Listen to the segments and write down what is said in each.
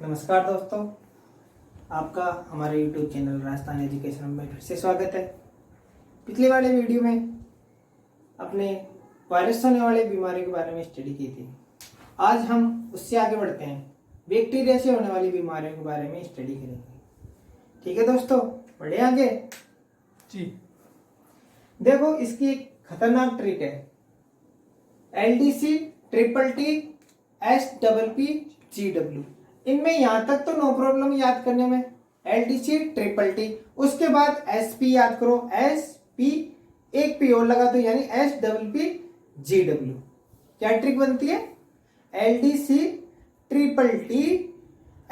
नमस्कार दोस्तों, आपका हमारे YouTube चैनल राजस्थान एजुकेशन में फिर से स्वागत है। पिछले वाले वीडियो में अपने वायरस होने वाले बीमारी के बारे में स्टडी की थी। आज हम उससे आगे बढ़ते हैं, बैक्टीरिया से होने वाली बीमारियों के बारे में स्टडी करेंगे। ठीक है दोस्तों, बढ़े आगे जी। देखो, इसकी एक खतरनाक ट्रिक है, LDC ट्रिपल टी SPPGW। इनमें यहां तक तो नो प्रॉब्लम याद करने में, LDC ट्रिपल टी, उसके बाद SP याद करो, SP एक P और लगा दो यानी SPPGW। क्या ट्रिक बनती है? LDC triple T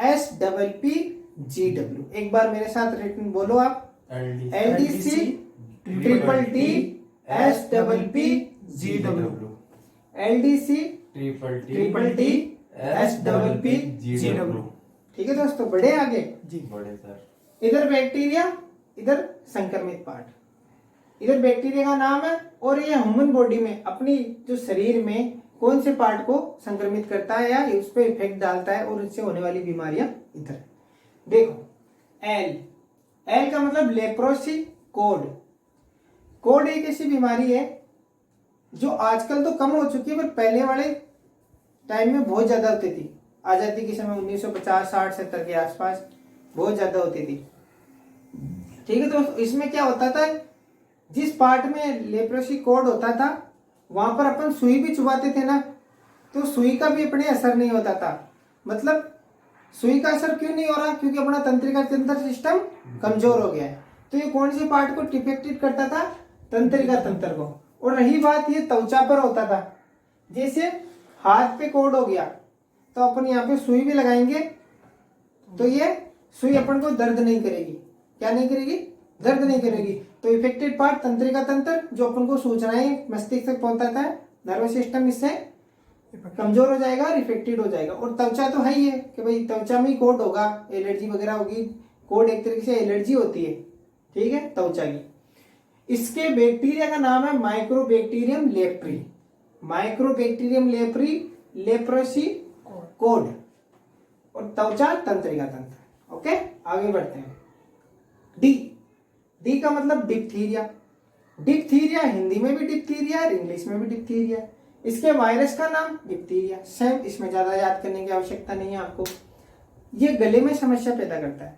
SPPGW। एक बार मेरे साथ रिटन बोलो आप, LDC triple T SPPGW। LDC triple T SPPGW। ठीक है दोस्तों, बढ़े आगे जी। बड़े सर। इधर बैक्टीरिया, इधर संक्रमित पार्ट। इधर बैक्टीरिया का नाम है और ये ह्यूमन बॉडी में, अपनी जो शरीर में कौन से पार्ट को संक्रमित करता है या उस पर इफेक्ट डालता है और इससे होने वाली बीमारियां इधर। देखो, एल का मतलब लेप्रोसी कोड। कोड एक ऐसी बीमारी है जो आजकल तो कम हो चुकी है, पर पहले वाले टाइम में बहुत ज्यादा होती थी। आजादी के समय 1950, 60, 70 के आसपास बहुत ज्यादा होती थी। ठीक है दोस्तों, इसमें क्या होता था, जिस पार्ट में लेप्रोसी कोड होता था वहां पर अपन सुई भी चुभाते थे ना, तो सुई का भी अपने असर नहीं होता था। मतलब सुई का असर क्यों नहीं हो रहा? क्योंकि अपना तंत्रिका तंत्र सिस्टम कमजोर हो गया है। तो ये कौन से पार्ट को डिफेक्टेड करता था? तंत्रिका तंत्र को। और रही बात, ये त्वचा पर होता था। जैसे हाथ पे कोड हो गया तो अपन यहाँ पे सुई भी लगाएंगे तो ये सुई अपन को दर्द नहीं करेगी। क्या नहीं करेगी? दर्द नहीं करेगी। तो इफेक्टेड पार्ट तंत्रिका तंत्र, जो अपन को सूचनाएं मस्तिष्क तक पहुंचाता है, नर्वस सिस्टम इससे कमजोर हो जाएगा और इफेक्टेड हो जाएगा। और त्वचा तो है ही है कि भाई त्वचा में ही कोड होगा, एलर्जी वगैरह होगी। कोड एक तरीके से एलर्जी होती है, ठीक है, त्वचा की। इसके बैक्टीरिया का नाम है mycobacterium leprae. Mycobacterium leprae, leprosy code और त्वचा तंत्रिका तंत्र। ओके, आगे बढ़ते हैं। डी का मतलब डिप्थीरिया। डिप्थीरिया हिंदी में भी डिप्थीरिया और इंग्लिश में भी डिप्थीरिया। इसके वायरस का नाम डिप्थीरिया। सेम, इसमें ज्यादा याद करने की आवश्यकता नहीं है आपको। ये गले में समस्या पैदा करता है।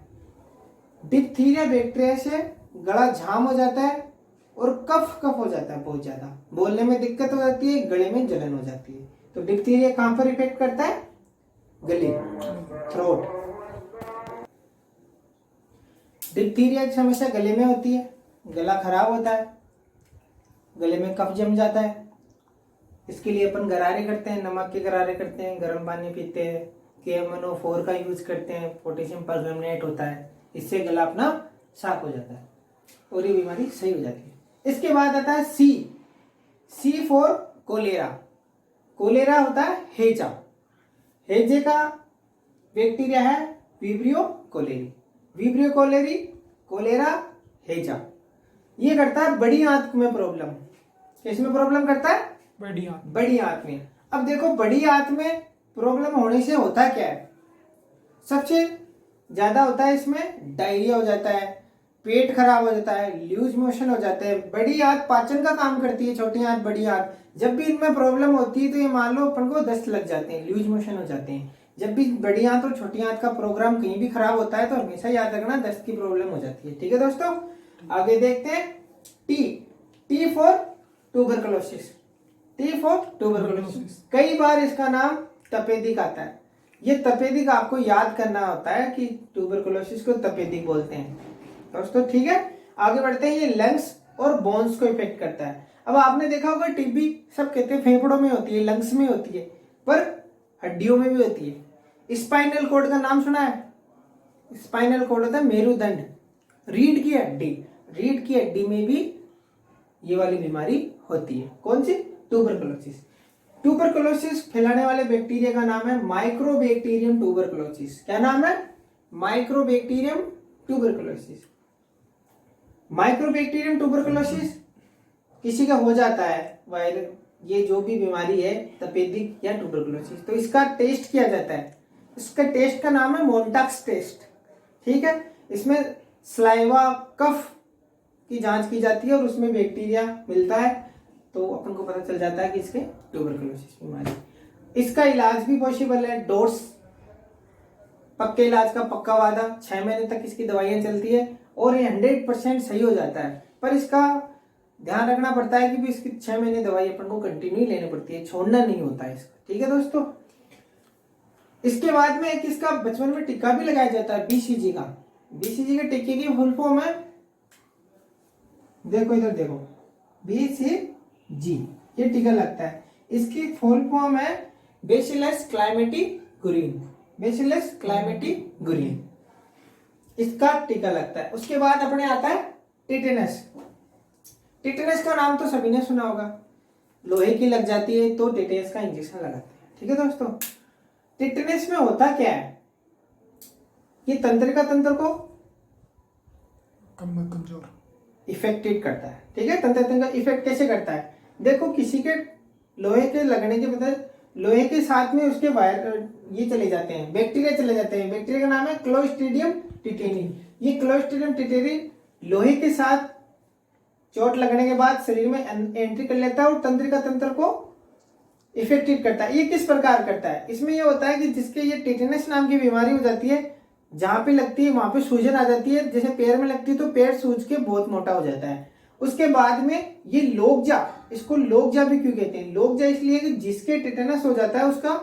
डिप्थीरिया बैक्टीरिया से गला जाम हो जाता है और कफ हो जाता है, बहुत ज्यादा बोलने में दिक्कत हो जाती है, गले में जलन हो जाती है। तो डिप्थीरिया कहां पर इफेक्ट करता है? गले, थ्रोट। डिप्थीरिया की समस्या गले में होती है, गला खराब होता है, गले में कफ जम जाता है। इसके लिए अपन गरारे करते हैं, नमक के गरारे करते हैं, गर्म पानी पीते हैं, KMnO4 का यूज करते हैं, पोटेशियम परमंगनेट होता है, इससे गला अपना साफ हो जाता है और ये बीमारी सही हो जाती है। इसके बाद आता है सी फॉर कोलेरा। कोलेरा होता है हेजा। हेजे का बैक्टीरिया है Vibrio cholerae. Vibrio cholerae, cholera, हेजा। ये करता है बड़ी आंत में प्रॉब्लम। किसमें प्रॉब्लम करता है? बड़ी आंत में। अब देखो, बड़ी आंत में प्रॉब्लम होने से होता क्या है? सबसे ज्यादा होता है इसमें डायरिया हो जाता है, पेट खराब हो जाता है, लूज मोशन हो जाते हैं। बड़ी आंत पाचन का काम करती है, छोटी आंत, बड़ी आंत। जब भी इनमें प्रॉब्लम होती है तो ये मान लो अपन को दस्त लग जाते हैं, लूज मोशन हो जाते हैं। जब भी बड़ी आंत और छोटी आंत का प्रोग्राम कहीं भी खराब होता है तो हमेशा याद रखना, दस्त की प्रॉब्लम हो जाती है। ठीक है दोस्तों, आगे देखते हैं। T for tuberculosis. T for tuberculosis. कई बार इसका नाम तपेदिक आता है। ये तपेदिक आपको याद करना होता है कि ट्यूबरकुलोसिस को तपेदिक बोलते हैं दोस्तों। ठीक है, आगे बढ़ते हैं। ये लंग्स और बोन्स को इफेक्ट करता है। अब आपने देखा होगा टीबी सब कहते हैं फेफड़ों में होती है, लंग्स में होती है, पर हड्डियों में भी होती है। स्पाइनल कॉर्ड का नाम सुना है? स्पाइनल कॉर्ड होता है मेरुदंड, रीढ़ की हड्डी। रीढ़ की हड्डी में भी ये वाली बीमारी होती है। कौन सी? ट्यूबरकुलोसिस। ट्यूबरकुलोसिस फैलाने वाले बैक्टीरिया का नाम है माइक्रोबैक्टीरियम ट्यूबरकुलोसिस। क्या नाम है? Mycobacterium tuberculosis. माइक्रोबैक्टीरियम ट्यूबरकुलोसिस किसी का हो जाता है वायरल, ये जो भी बीमारी है तपेदिक या ट्यूबरकुलोसिस, तो इसका टेस्ट किया जाता है। इसका टेस्ट का नाम है मोन्टाक्स टेस्ट। ठीक है, इसमें स्लाइवा कफ की जांच की जाती है और उसमें बैक्टीरिया मिलता है, तो अपन को पता चल जाता है कि इसके ट्यूबरकुलोसिस बीमारी। इसका इलाज भी पॉसिबल है, डोर्स पक्के इलाज का पक्का वादा, 6 महीने तक इसकी दवाइयां चलती है और ये 100% सही हो जाता है। पर इसका ध्यान रखना पड़ता है कि भी इसकी 6 महीने दवाई अपन को कंटिन्यू लेनी पड़ती है, छोड़ना नहीं होता है इसका। ठीक है दोस्तों, इसके बाद में एक इसका बचपन में टीका भी लगाया जाता है बीसीजी का। बीसीजी के टीके की फुल फॉर्म है, देखो इधर देखो, बीसीजी ये टीका लगता है। इसकी फुल फॉर्म है बेसिलस क्लाइमेटी गुरिन, बेसिलस क्लाइमेटी गुरिन, इसका टीका लगता है। उसके बाद अपने आता है टिटेनस। टिटेनस का नाम तो सभी ने सुना होगा, लोहे की लग जाती है तो टिटेनस का इंजेक्शन लगाते हैं। ठीक है दोस्तों, टिटेनस में होता क्या है, ये तंत्रिका तंत्र को कमजोर इफेक्टेड करता है। ठीक है, तंत्र इफेक्ट कैसे करता है, देखो किसी के लोहे के लगने के बाद लोहे के साथ में उसके वायर ये चले जाते हैं, बैक्टीरिया चले जाते हैं। बैक्टीरिया का नाम है क्लोस्ट्रीडियम टिटेनी। ये क्लोस्ट्रीडियम टिटेनी लोहे के साथ चोट लगने के बाद शरीर में एंट्री कर लेता है और तंत्रिका तंत्र को इफेक्टेड करता है। ये किस प्रकार करता है, इसमें ये होता है कि जिसके ये टिटेनस नाम की बीमारी हो जाती है, जहां पे लगती है वहां पे सूजन आ जाती है, जैसे पैर में लगती है तो पैर सूज के बहुत मोटा हो जाता है। उसके बाद में ये लोकजा, इसको लोकजा भी क्यों कहते हैं, लोकजा इसलिए कि जिसके टिटेनस हो जाता है उसका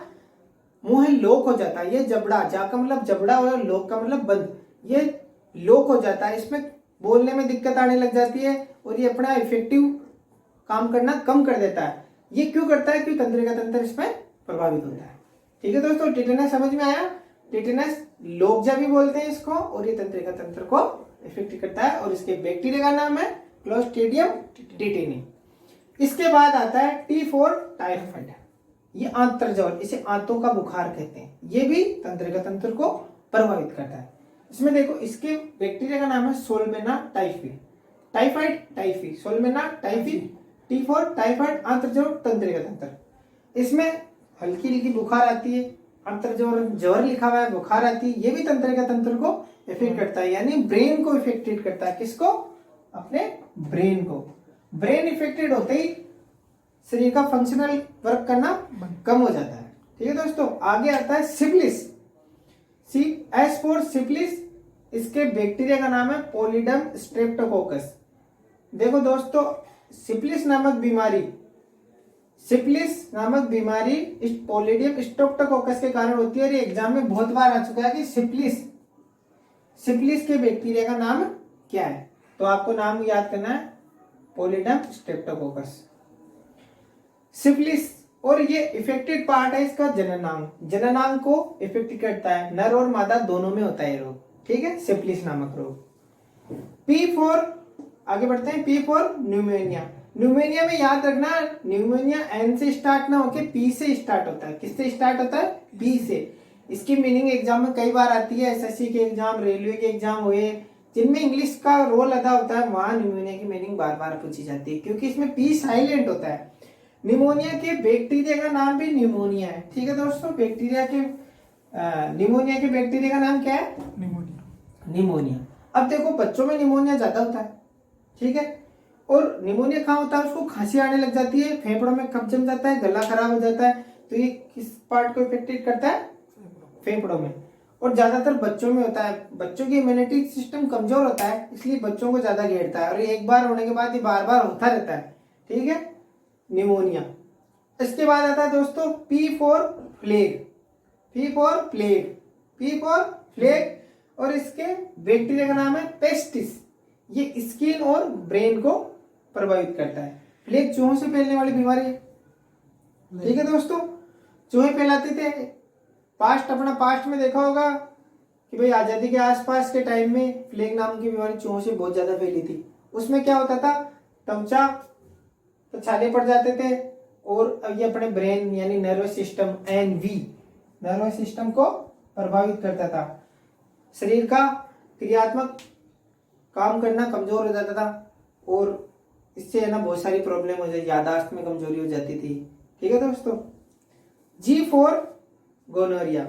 मुंह लोक हो जाता है। ये जबड़ा, जा का मतलब जबड़ा और लोक का मतलब बंद, ये लोक हो जाता है। इसमें बोलने में दिक्कत आने लग जाती है और ये अपना इफेक्टिव काम करना कम कर देता है। ये क्यों करता है, क्यों तंत्रिका तंत्र इसमें प्रभावित होता है। ठीक है दोस्तों, टिटेनस समझ में आया। टिटेनस लोकजा भी बोलते हैं इसको, और ये तंत्रिका तंत्र को इफेक्ट करता है और इसके बैक्टीरिया का नाम है क्लोस्ट्रीडियम टिटेनी। इसके बाद आता है T4 टाइफाइड, ये आंत्रज्वर, इसे आंतों का बुखार कहते हैं। ये भी तंत्रिका तंत्र को प्रभावित करता है। इसमें देखो इसके बैक्टीरिया का नाम है salmonella typhi, typhoid typhi, salmonella typhi, T4 typhoid, आंत्रज्वर, तंत्रिका तंत्र। इसमें हल्की हल्की बुखार आती है, आंत्रज्वर ज्वर लिखा हुआ है, बुखार आती है, ये भी तंत्रिका तंत्र को इफेक्ट करता है, यानी ब्रेन को इफेक्टेड करता है। किसको, अपने ब्रेन को। ब्रेन इफेक्टेड होते ही शरीर का फंक्शनल वर्क करना कम हो जाता है। ठीक है दोस्तों, आगे आता है सिफिलिस। एस फॉर सिफिलिस, इसके बैक्टीरिया का नाम है पोलिडम स्ट्रेप्टोकोकस। देखो दोस्तों, सिफिलिस नामक बीमारी, सिफिलिस नामक बीमारी इस पोलिडियम स्ट्रेप्टोकोकस के कारण होती है। और ये एग्जाम में बहुत बार आ चुका है कि सिफिलिस, सिफिलिस के बैक्टीरिया का नाम क्या है, तो आपको नाम याद करना है पोलिडम स्ट्रेप्टोकोकस, सिफिलिस। और ये इफेक्टेड पार्ट है इसका जननांग, जननांग को इफेक्ट करता है, नर और मादा दोनों में होता है ये रोग। ठीक है, सिफिलिस नामक रोग। P4, आगे बढ़ते हैं, P4 न्यूमोनिया। न्यूमोनिया में याद रखना, न्यूमोनिया N से स्टार्ट ना होके P से स्टार्ट होता है। किससे स्टार्ट होता है, P से। इसकी मीनिंग एग्जाम में कई बार आती है, एसएससी के एग्जाम, रेलवे के एग्जाम हुए जिनमें इंग्लिश का रोल अदा होता है, वहां न्यूमोनिया की मीनिंग बार बार पूछी जाती है, क्योंकि इसमें P साइलेंट होता है। निमोनिया के बैक्टीरिया का नाम भी निमोनिया है। ठीक है दोस्तों, बैक्टीरिया के निमोनिया के बैक्टीरिया का नाम क्या है, निमोनिया। अब देखो बच्चों में निमोनिया ज्यादा होता है। ठीक है, और निमोनिया कहाँ होता है, उसको खांसी आने लग जाती है, फेफड़ों में कफ जम जाता है, गला खराब हो जाता है, तो ये किस पार्ट को इफेक्टेड करता है, फेफड़ों में। और ज्यादातर बच्चों में होता है। बच्चों की इम्यूनिटी सिस्टम कमजोर होता है, इसलिए बच्चों को ज्यादा घेरता है और ये एक बार होने के बाद ये बार बार होता रहता है। ठीक है, निमोनिया। इसके बाद आता है दोस्तों P4 plague, P4 plague, P4 plague, और इसके बैक्टीरिया का नाम है पेस्टिस। ये स्किन और ब्रेन को प्रभावित करता है। प्लेग चूहों से फैलने वाली बीमारी है। ठीक है दोस्तों, चूहे फैलाते थे। अपना पास्ट में देखा होगा कि भाई आजादी के आसपास के टाइम में प्लेग नाम की बीमारी चूहों से बहुत ज्यादा फैली थी। उसमें क्या होता था, त्वचा तो छाले पड़ जाते थे और ये अपने ब्रेन यानी nervous system NV nervous system को प्रभावित करता था। शरीर का क्रियात्मक काम करना कमजोर हो जाता था और इससे है ना बहुत सारी प्रॉब्लम हो जाती, यादाश्त में कमजोरी हो जाती थी। ठीक है दोस्तों, G4 गोनोरिया।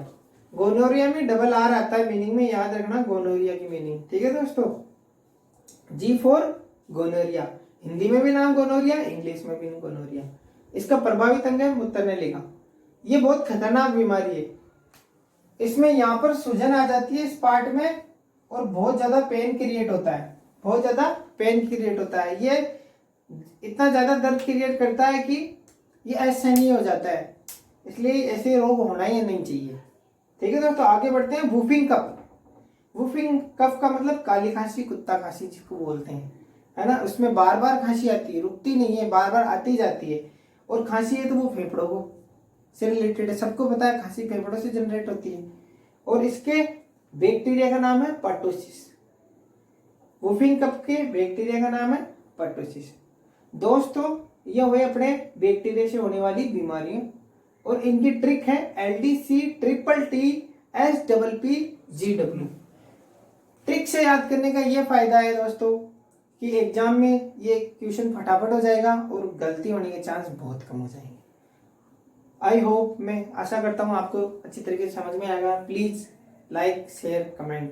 गोनोरिया में डबल आर आता है मीनिंग में, याद रखना गोनोरिया की मीनिंग, ठीक है दोस्तों। जी फॉर गोनोरिया, हिंदी में भी नाम गोनोरिया, इंग्लिश में भी गोनोरिया। इसका प्रभावित अंग है मूत्रनलिका। ये बहुत खतरनाक बीमारी है। इसमें यहाँ पर सूजन आ जाती है इस पार्ट में, और बहुत ज्यादा पेन क्रिएट होता है, बहुत ज्यादा पेन क्रिएट होता है। ये इतना ज्यादा दर्द क्रिएट करता है कि ये असहनीय हो जाता है, इसलिए ऐसे रोग होना ही नहीं चाहिए, ठीक है दोस्तों। आगे बढ़ते हैं। वूफिंग कफ। वूफिंग कफ का मतलब काली खांसी, कुत्ता खांसी जिसको बोलते हैं, है ना। उसमें बार बार खांसी आती है, रुकती नहीं है, बार बार आती जाती है। और खांसी है तो वो फेफड़ों को से रिलेटेड है, सबको पता है खांसी फेफड़ों से जनरेट होती है। और इसके बैक्टीरिया का नाम है पर्टोसिस। वूफिंग कफ के बैक्टीरिया का नाम है पर्टोसिस। दोस्तों ये हुए अपने बैक्टीरिया से होने वाली बीमारियां, और इनकी ट्रिक है LDC/TTSPPGW। ट्रिक से याद करने का ये फायदा है दोस्तों कि एग्जाम में ये क्वेश्चन फटाफट हो जाएगा और गलती होने के चांस बहुत कम हो जाएंगे। आई होप, मैं आशा करता हूँ आपको अच्छी तरीके से समझ में आएगा। Please like share comment